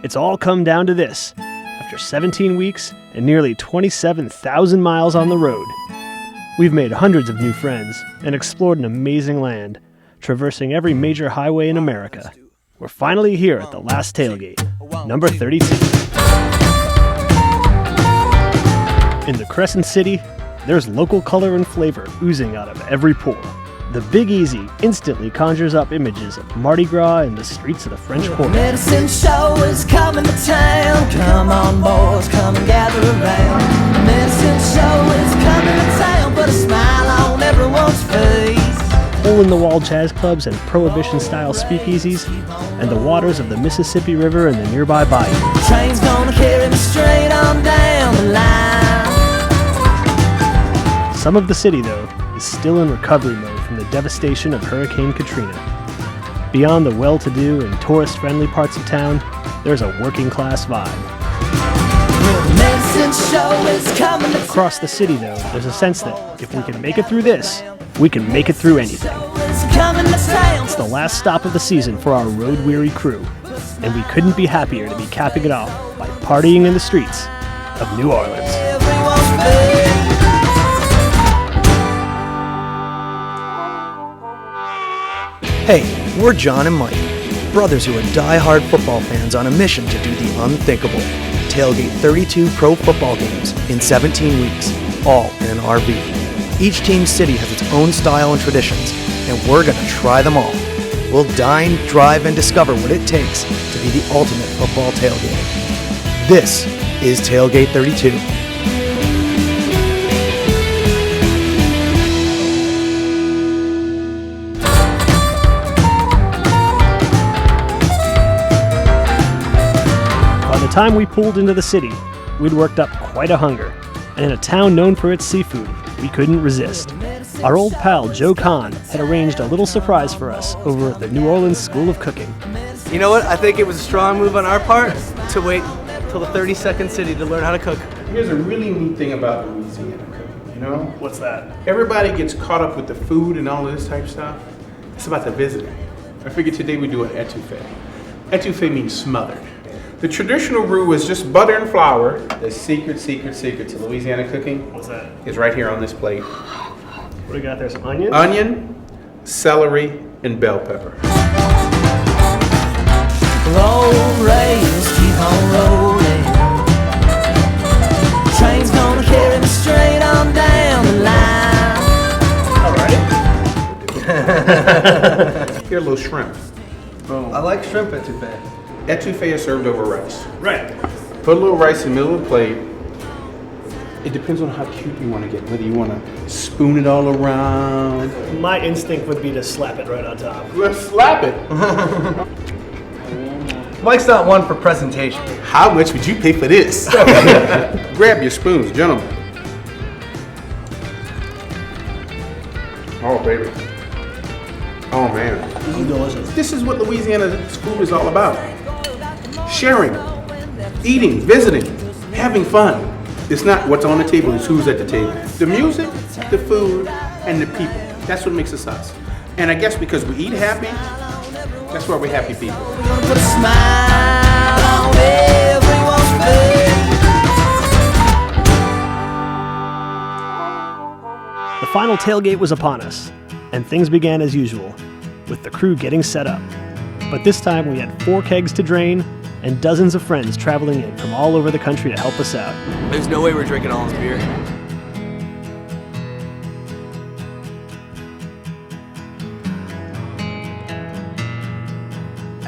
It's all come down to this. After 17 weeks and nearly 27,000 miles on the road, we've made hundreds of new friends and explored an amazing land, traversing every major highway in America. We're finally here at the last tailgate, number 32. In the Crescent City, there's local color and flavor oozing out of every pore. The Big Easy instantly conjures up images of Mardi Gras and the streets of the French Quarter. Medicine show is coming to town. Come on, boys, come and gather around. Medicine show is coming to town. Put a smile on everyone's face. Hole-in-the-wall jazz clubs and prohibition-style speakeasies, and the waters of the Mississippi River and the nearby bayou. The train's gonna carry me straight on down the line. Some of the city, though, is still in recovery mode from the devastation of Hurricane Katrina. Beyond the well-to-do and tourist-friendly parts of town, there's a working-class vibe. Across the city, though, there's a sense that if we can make it through this, we can make it through anything. It's the last stop of the season for our road-weary crew, and we couldn't be happier to be capping it off by partying in the streets of New Orleans. Hey, we're John and Mike, brothers who are die-hard football fans on a mission to do the unthinkable. Tailgate 32 pro football games in 17 weeks, all in an RV. Each team's city has its own style and traditions, and we're going to try them all. We'll dine, drive, and discover what it takes to be the ultimate football tailgate. This is Tailgate 32. By the time we pulled into the city, we'd worked up quite a hunger, and in a town known for its seafood, we couldn't resist. Our old pal Joe Cahn had arranged a little surprise for us over at the New Orleans School of Cooking. You know what? I think it was a strong move on our part to wait till the 32nd city to learn how to cook. Here's a really neat thing about Louisiana cooking, you know? What's that? Everybody gets caught up with the food and all this type of stuff. It's about the visiting. I figured today we'd do an etouffee. Etouffee means smothered. The traditional roux is just butter and flour. The secret to Louisiana cooking. What's that? Is right here on this plate. What do we got there? Some onions? Onion, celery, and bell pepper. Roll, rails, keep on rolling. Train's gonna carry me straight on down the line. All right. Here, a little shrimp. Boom. I like shrimp etouffee. Etouffee is served over rice. Right. Put a little rice in the middle of the plate. It depends on how cute you want to get, whether you want to spoon it all around. My instinct would be to slap it right on top. Let's slap it. Mike's not one for presentation. How much would you pay for this? Grab your spoons, gentlemen. Oh, baby. Oh, man. This is delicious. This is what Louisiana food is all about. Sharing, eating, visiting, having fun. It's not what's on the table, it's who's at the table. The music, the food, and the people. That's what makes us us. And I guess because we eat happy, that's why we're happy people. We're gonna put a smile on everyone's face. The final tailgate was upon us, and things began as usual, with the crew getting set up. But this time we had 4 kegs to drain, and dozens of friends traveling in from all over the country to help us out. There's no way we're drinking all this beer.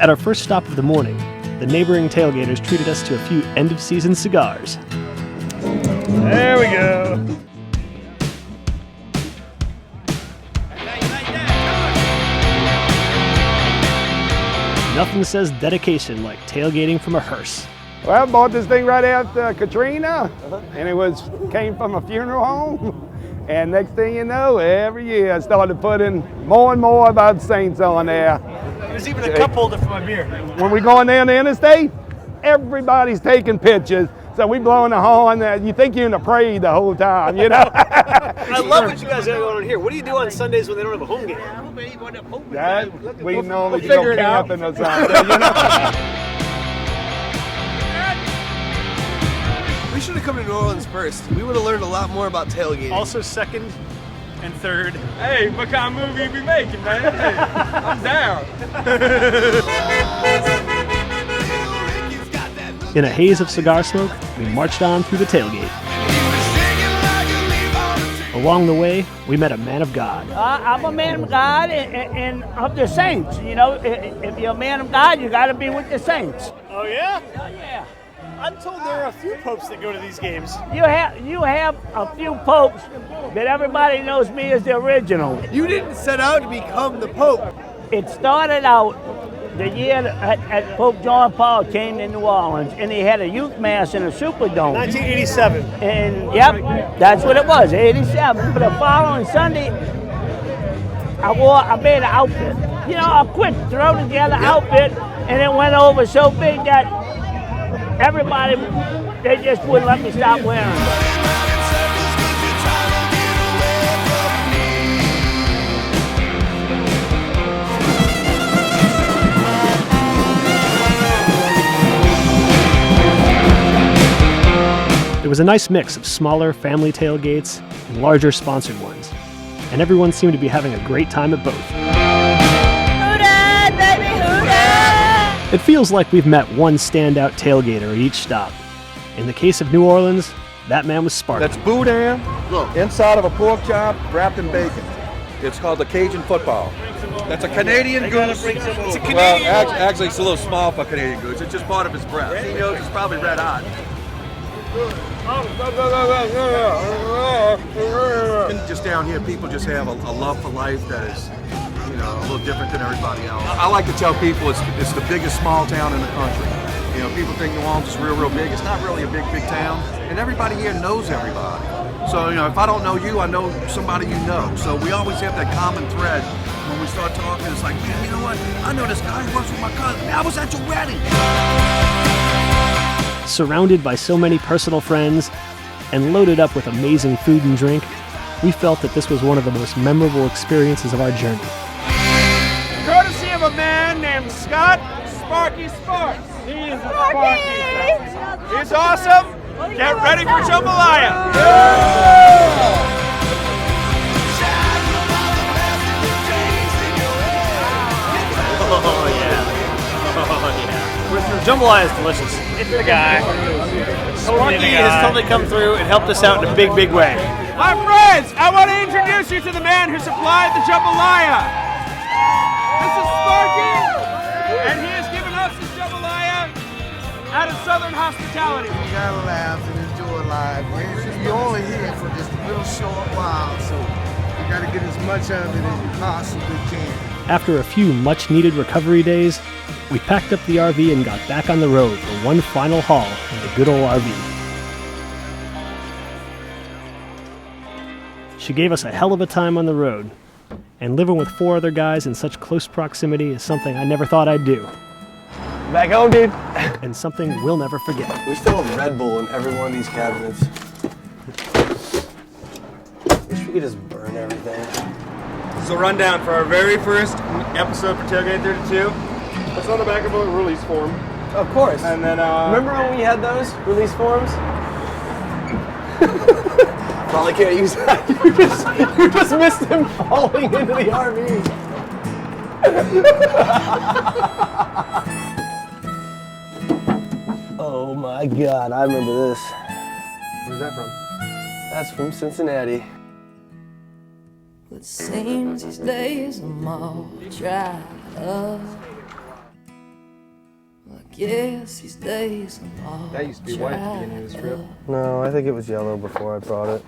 At our first stop of the morning, the neighboring tailgaters treated us to a few end-of-season cigars. There we go. Nothing says dedication like tailgating from a hearse. Well, I bought this thing right after Katrina, and it came from a funeral home. And next thing you know, every year I started putting more and more about saints on there. There's even a cup holder for my beer. When we're going down the interstate, everybody's taking pictures. So we blowing the horn. You think you're in a parade the whole time, you know? I love what you guys got going on here. What do you do on Sundays when they don't have a home game? We normally go camping or something, you know? We should have come to New Orleans first. We would have learned a lot more about tailgating. Also second and third. Hey, what kind of movie you be making, man? Hey, I'm down. In a haze of cigar smoke, we marched on through the tailgate. Along the way, we met a man of God. I'm a man of God and of the saints. You know, if you're a man of God, you got to be with the saints. Oh yeah? Yeah. I'm told there are a few popes that go to these games. You have a few popes, but everybody knows me as the original. You didn't set out to become the Pope. It started out the year that Pope John Paul came to New Orleans, and he had a youth mass in a Superdome. 1987. And yep, that's what it was, 87. But the following Sunday, I made an outfit. You know, a quick throw together outfit, and it went over so big that everybody, they just wouldn't let me stop wearing it. There was a nice mix of smaller family tailgates and larger sponsored ones, and everyone seemed to be having a great time at both. Hoorah, baby, hoorah! It feels like we've met one standout tailgater at each stop. In the case of New Orleans, that man was Sparky. That's boudin inside of a pork chop wrapped in bacon. It's called the Cajun football. That's a Canadian goose. It's a Canadian. Well, actually, it's a little small for Canadian goose. It's just part of his breast. He knows it's probably red hot. And just down here, people just have a love for life that is, you know, a little different than everybody else. I like to tell people it's the biggest small town in the country. You know, people think New Orleans is real big. It's not really a big town, and everybody here knows everybody. So, you know, if I don't know you, I know somebody you know. So we always have that common thread. When we start talking, it's like, man, you know what? I know this guy who works with my cousin. I was at your wedding. Surrounded by so many personal friends and loaded up with amazing food and drink, we felt that this was one of the most memorable experiences of our journey. Courtesy of a man named Scott Sparky Sparks. He is a Sparky. He's awesome. Get ready for jambalaya. Oh yeah. Jambalaya is delicious. It's the guy. Sparky has totally come through and helped us out in a big way. My friends, I want to introduce you to the man who supplied the jambalaya. This is Sparky, and he has given us his jambalaya out of Southern hospitality. You gotta laugh and enjoy life. You're only here for just a little short while, so you gotta get as much of it as you possibly can. After a few much-needed recovery days, we packed up the RV and got back on the road for one final haul in the good old RV. She gave us a hell of a time on the road, and living with 4 other guys in such close proximity is something I never thought I'd do. Back home, dude. And something we'll never forget. We still have Red Bull in every one of these cabinets. Wish we could just burn everything. So rundown for our very first episode for Tailgate32. It's on the back of a release form. Of course. And then, remember when we had those release forms? Probably can't use that. You just missed him falling into the RV. Oh my God, I remember this. Where's that from? That's from Cincinnati. It seems these days I'm all dried up. I guess these days I'm all That used to be white at the beginning of this trip. No, I think it was yellow before I brought it.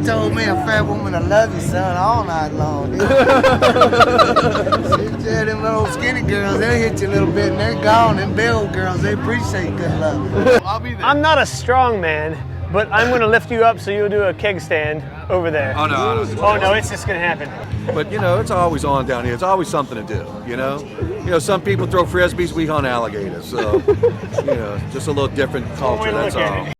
told me a fat woman I love you, son, all night long. Yeah, them little skinny girls, they'll hit you a little bit and they're gone. Them build girls, they appreciate good love. I'll be there. I'm not a strong man, but I'm going to lift you up so you'll do a keg stand over there. Oh, no, I don't do that. Oh, no, it's just going to happen. But, you know, it's always on down here. It's always something to do, you know? You know, some people throw frisbees, we hunt alligators. So, you know, just a little different culture, that's all.